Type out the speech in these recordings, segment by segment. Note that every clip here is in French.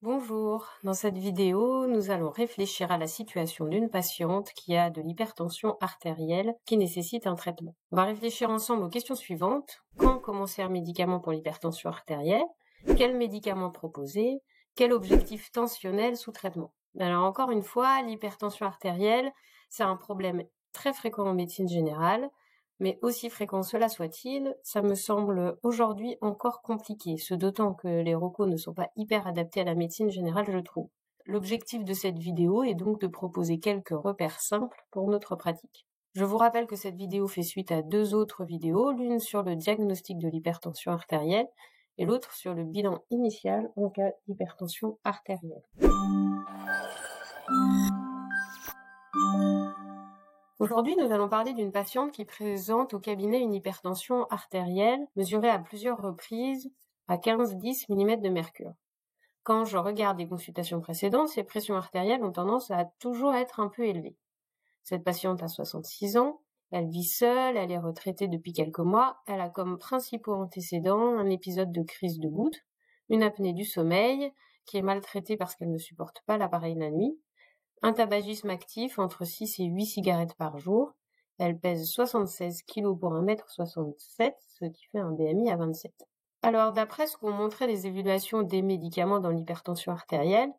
Bonjour, dans cette vidéo, nous allons réfléchir à la situation d'une patiente qui a de l'hypertension artérielle qui nécessite un traitement. On va réfléchir ensemble aux questions suivantes. Quand commencer un médicament pour l'hypertension artérielle? Quel médicament proposer? Quel objectif tensionnel sous traitement? Alors encore une fois, l'hypertension artérielle, c'est un problème très fréquent en médecine générale. Mais aussi fréquent cela soit-il, ça me semble aujourd'hui encore compliqué, ce d'autant que les recos ne sont pas hyper adaptés à la médecine générale, je trouve. L'objectif de cette vidéo est donc de proposer quelques repères simples pour notre pratique. Je vous rappelle que cette vidéo fait suite à deux autres vidéos, l'une sur le diagnostic de l'hypertension artérielle et l'autre sur le bilan initial en cas d'hypertension artérielle. Aujourd'hui, nous allons parler d'une patiente qui présente au cabinet une hypertension artérielle mesurée à plusieurs reprises à 15-10 mm de mercure. Quand je regarde les consultations précédentes, ses pressions artérielles ont tendance à toujours être un peu élevées. Cette patiente a 66 ans, elle vit seule, elle est retraitée depuis quelques mois, elle a comme principaux antécédents un épisode de crise de goutte, une apnée du sommeil qui est maltraitée parce qu'elle ne supporte pas l'appareil la nuit, un tabagisme actif entre 6 et 8 cigarettes par jour. Elle pèse 76 kg pour 1,67 m, ce qui fait un BMI à 27. Alors, d'après ce qu'ont montré les évaluations des médicaments dans l'hypertension artérielle,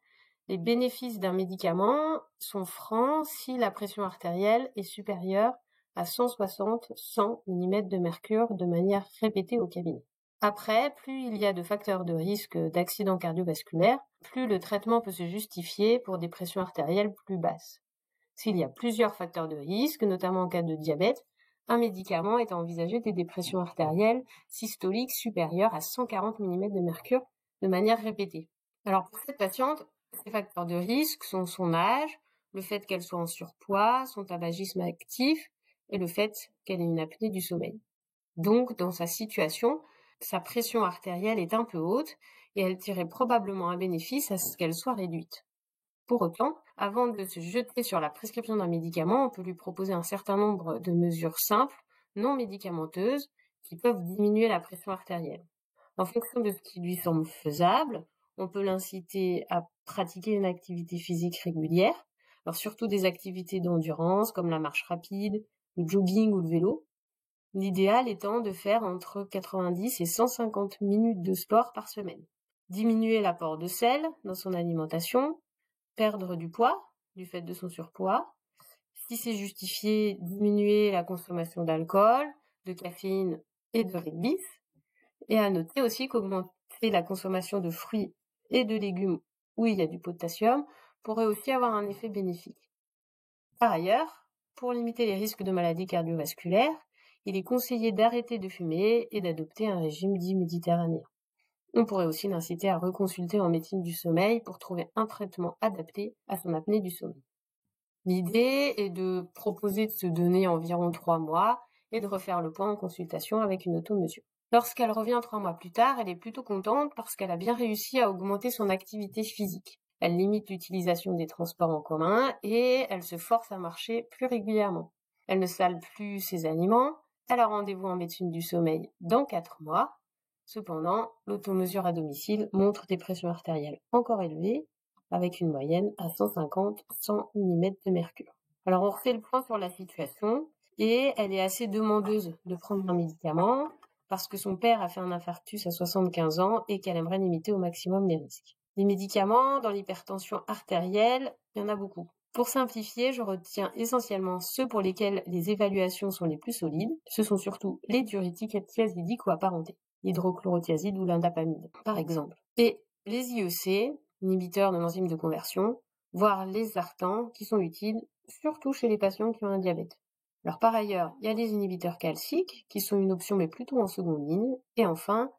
les bénéfices d'un médicament sont francs si la pression artérielle est supérieure à 160-100 mm de mercure de manière répétée au cabinet. Après, plus il y a de facteurs de risque d'accident cardiovasculaire, plus le traitement peut se justifier pour des pressions artérielles plus basses. S'il y a plusieurs facteurs de risque, notamment en cas de diabète, un médicament est à envisager des pressions artérielles systoliques supérieures à 140 mm de mercure de manière répétée. Alors pour cette patiente, ces facteurs de risque sont son âge, le fait qu'elle soit en surpoids, son tabagisme actif et le fait qu'elle ait une apnée du sommeil. Donc, dans sa situation, sa pression artérielle est un peu haute et elle tirait probablement un bénéfice à ce qu'elle soit réduite. Pour autant, avant de se jeter sur la prescription d'un médicament, on peut lui proposer un certain nombre de mesures simples, non médicamenteuses, qui peuvent diminuer la pression artérielle. En fonction de ce qui lui semble faisable, on peut l'inciter à pratiquer une activité physique régulière, alors surtout des activités d'endurance comme la marche rapide, le jogging ou le vélo. L'idéal étant de faire entre 90 et 150 minutes de sport par semaine. Diminuer l'apport de sel dans son alimentation, perdre du poids du fait de son surpoids. Si c'est justifié, diminuer la consommation d'alcool, de caféine et de réglisse. Et à noter aussi qu'augmenter la consommation de fruits et de légumes où il y a du potassium pourrait aussi avoir un effet bénéfique. Par ailleurs, pour limiter les risques de maladies cardiovasculaires, il est conseillé d'arrêter de fumer et d'adopter un régime dit méditerranéen. On pourrait aussi l'inciter à reconsulter en médecine du sommeil pour trouver un traitement adapté à son apnée du sommeil. L'idée est de proposer de se donner environ 3 mois et de refaire le point en consultation avec une automesure. Lorsqu'elle revient 3 mois plus tard, elle est plutôt contente parce qu'elle a bien réussi à augmenter son activité physique. Elle limite l'utilisation des transports en commun et elle se force à marcher plus régulièrement. Elle ne sale plus ses aliments. Elle a rendez-vous en médecine du sommeil dans 4 mois. Cependant, l'automesure à domicile montre des pressions artérielles encore élevées, avec une moyenne à 150-100 mm de mercure. Alors on refait le point sur la situation et elle est assez demandeuse de prendre un médicament parce que son père a fait un infarctus à 75 ans et qu'elle aimerait limiter au maximum les risques. Les médicaments dans l'hypertension artérielle, il y en a beaucoup. Pour simplifier, je retiens essentiellement ceux pour lesquels les évaluations sont les plus solides. Ce sont surtout les diurétiques thiazidiques ou apparentés, l'hydrochlorothiazide ou l'indapamide, par exemple. Et les IEC, inhibiteurs de l'enzyme de conversion, voire les sartans, qui sont utiles surtout chez les patients qui ont un diabète. Alors par ailleurs, il y a les inhibiteurs calciques, qui sont une option mais plutôt en seconde ligne. Et enfin,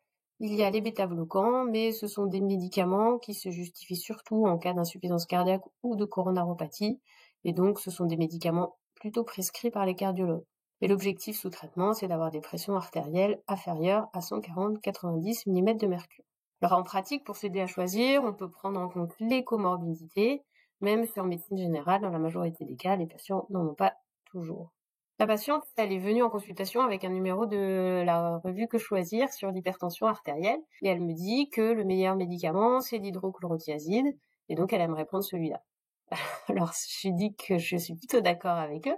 il y a les bêta-bloquants, mais ce sont des médicaments qui se justifient surtout en cas d'insuffisance cardiaque ou de coronaropathie, et donc ce sont des médicaments plutôt prescrits par les cardiologues. Et l'objectif sous traitement, c'est d'avoir des pressions artérielles inférieures à 140-90 mm de mercure. Alors en pratique, pour s'aider à choisir, on peut prendre en compte les comorbidités, même si en médecine générale, dans la majorité des cas, les patients n'en ont pas toujours. La patiente, elle est venue en consultation avec un numéro de la revue Que Choisir sur l'hypertension artérielle et elle me dit que le meilleur médicament, c'est l'hydrochlorothiazide et donc elle aimerait prendre celui-là. Alors, je lui dis que je suis plutôt d'accord avec eux,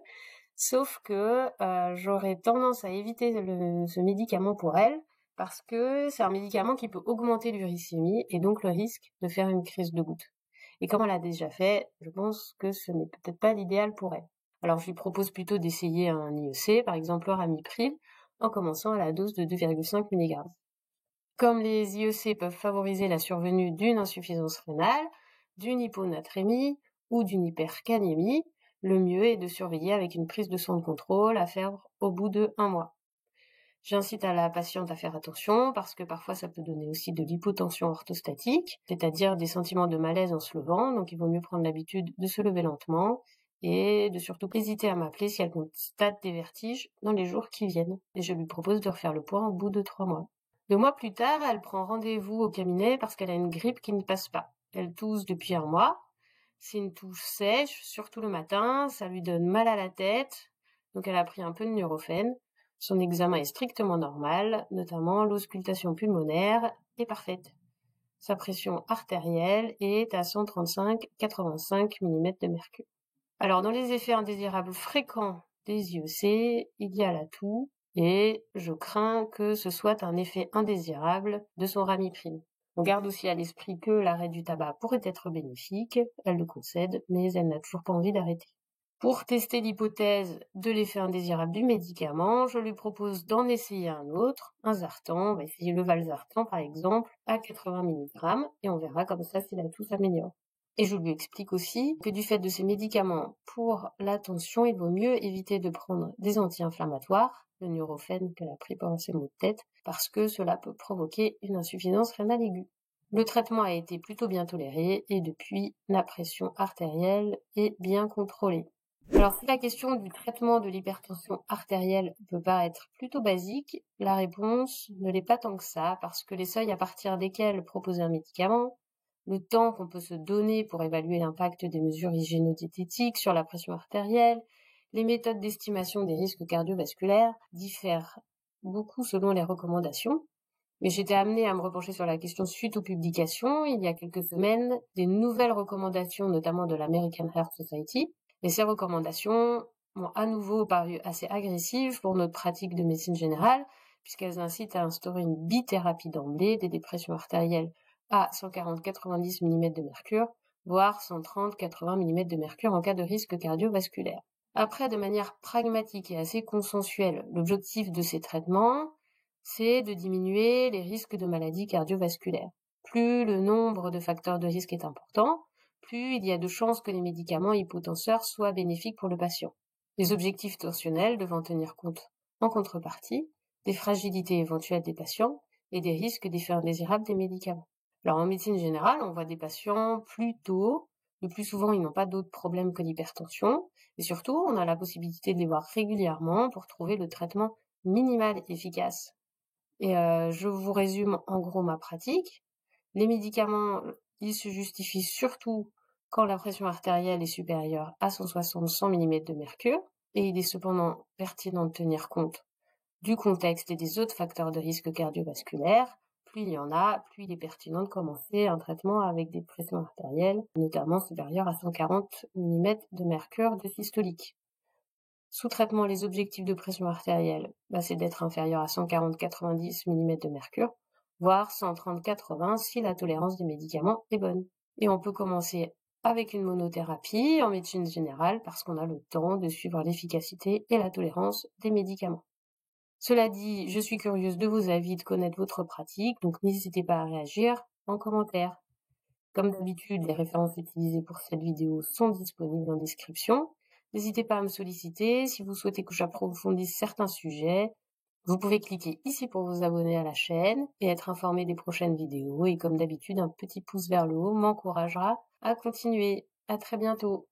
sauf que j'aurais tendance à éviter ce médicament pour elle parce que c'est un médicament qui peut augmenter l'uricémie et donc le risque de faire une crise de goutte. Et comme elle l'a déjà fait, je pense que ce n'est peut-être pas l'idéal pour elle. Alors je lui propose plutôt d'essayer un IEC, par exemple le ramipril, en commençant à la dose de 2,5 mg. Comme les IEC peuvent favoriser la survenue d'une insuffisance rénale, d'une hyponatrémie ou d'une hypercalémie, le mieux est de surveiller avec une prise de sang de contrôle à faire au bout de 1 mois. J'incite à la patiente à faire attention parce que parfois ça peut donner aussi de l'hypotension orthostatique, c'est-à-dire des sentiments de malaise en se levant, donc il vaut mieux prendre l'habitude de se lever lentement et de surtout pas hésiter à m'appeler si elle constate des vertiges dans les jours qui viennent. Et je lui propose de refaire le point au bout de 3 mois. 2 mois plus tard, elle prend rendez-vous au cabinet parce qu'elle a une grippe qui ne passe pas. Elle tousse depuis 1 mois. C'est une toux sèche, surtout le matin, ça lui donne mal à la tête, donc elle a pris un peu de Nurofen. Son examen est strictement normal, notamment l'auscultation pulmonaire est parfaite. Sa pression artérielle est à 135-85 mm de mercure. Alors, dans les effets indésirables fréquents des IEC, il y a la toux et je crains que ce soit un effet indésirable de son ramipril. On garde aussi à l'esprit que l'arrêt du tabac pourrait être bénéfique, elle le concède, mais elle n'a toujours pas envie d'arrêter. Pour tester l'hypothèse de l'effet indésirable du médicament, je lui propose d'en essayer un autre, un Zartan, on va essayer le Valsartan par exemple, à 80 mg, et on verra comme ça si la toux s'améliore. Et je lui explique aussi que du fait de ces médicaments pour la tension, il vaut mieux éviter de prendre des anti-inflammatoires, le Nurofen qu'elle a pris pendant ses maux de tête, parce que cela peut provoquer une insuffisance rénale aiguë. Le traitement a été plutôt bien toléré et depuis, la pression artérielle est bien contrôlée. Alors, si la question du traitement de l'hypertension artérielle peut paraître plutôt basique, la réponse ne l'est pas tant que ça, parce que les seuils à partir desquels proposer un médicament, le temps qu'on peut se donner pour évaluer l'impact des mesures hygiéno-diététiques sur la pression artérielle, les méthodes d'estimation des risques cardiovasculaires diffèrent beaucoup selon les recommandations. Mais j'étais amenée à me repencher sur la question suite aux publications, il y a quelques semaines, des nouvelles recommandations, notamment de l'American Heart Society. Et ces recommandations m'ont à nouveau paru assez agressives pour notre pratique de médecine générale, puisqu'elles incitent à instaurer une bithérapie d'emblée des dépressions artérielles à 140-90 mm de mercure, voire 130-80 mm de mercure en cas de risque cardiovasculaire. Après, de manière pragmatique et assez consensuelle, l'objectif de ces traitements, c'est de diminuer les risques de maladies cardiovasculaires. Plus le nombre de facteurs de risque est important, plus il y a de chances que les médicaments hypotenseurs soient bénéfiques pour le patient. Les objectifs tensionnels devant tenir compte, en contrepartie, des fragilités éventuelles des patients et des risques d'effets indésirables des médicaments. Alors en médecine générale, on voit des patients plus tôt, le plus souvent ils n'ont pas d'autres problèmes que l'hypertension, et surtout on a la possibilité de les voir régulièrement pour trouver le traitement minimal efficace. Et je vous résume en gros ma pratique. Les médicaments, ils se justifient surtout quand la pression artérielle est supérieure à 160-100 mm de mercure, et il est cependant pertinent de tenir compte du contexte et des autres facteurs de risque cardiovasculaire. Plus il y en a, plus il est pertinent de commencer un traitement avec des pressions artérielles, notamment supérieures à 140 mm de mercure de systolique. Sous traitement, les objectifs de pression artérielle, c'est d'être inférieur à 140-90 mm de mercure, voire 130-80 si la tolérance des médicaments est bonne. Et on peut commencer avec une monothérapie en médecine générale parce qu'on a le temps de suivre l'efficacité et la tolérance des médicaments. Cela dit, je suis curieuse de vos avis, de connaître votre pratique, donc n'hésitez pas à réagir en commentaire. Comme d'habitude, les références utilisées pour cette vidéo sont disponibles en description. N'hésitez pas à me solliciter si vous souhaitez que j'approfondisse certains sujets. Vous pouvez cliquer ici pour vous abonner à la chaîne et être informé des prochaines vidéos. Et comme d'habitude, un petit pouce vers le haut m'encouragera à continuer. À très bientôt.